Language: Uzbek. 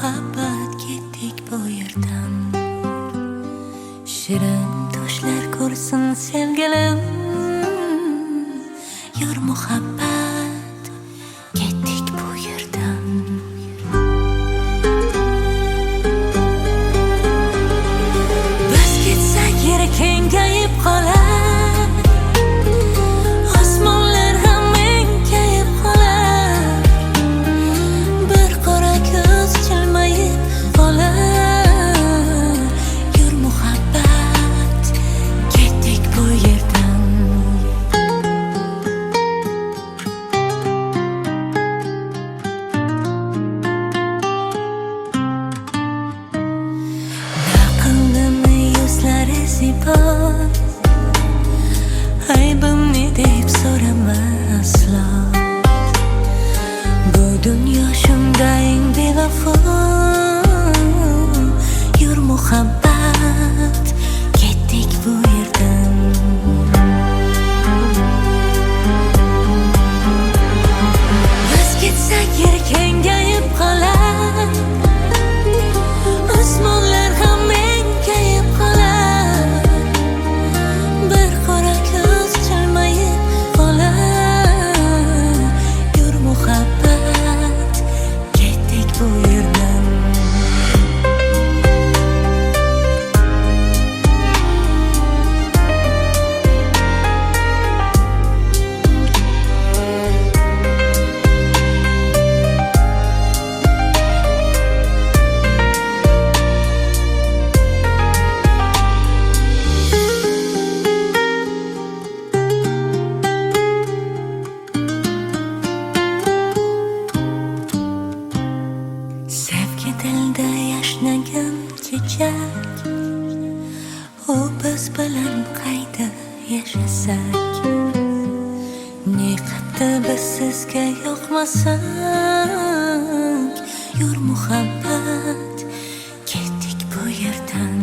muhabbat ketdik bu yerdan. Shirin toshlar ko'rsin sevgilim, yur muhabbat ketdik bu yerdan. Biz ketsak yer kengayib qolar, osmonlar ham enkayib qolar, bir qora ko'z jilmayib qolar. Yur muhabbat ketdik bu yerdan. Naqldimi yuzlari zibo, aybimni deb so'rama aslo. Bu dunyo shundayin bevafo. Yur muhabbat ketdik bu yerdan. Biz ketsak yer kengayib qolar, osmonlar ham enkayib qolar, bir qora ko'z jilmayib qolar. Yur muhabbat ketdik bu yerdan. Sevgi dilda yashnagan chechak, u biz bilan qayda yashasak. Ne qadar biz sizga yoqmasak, yur muhabbat ketdik bu yerdan.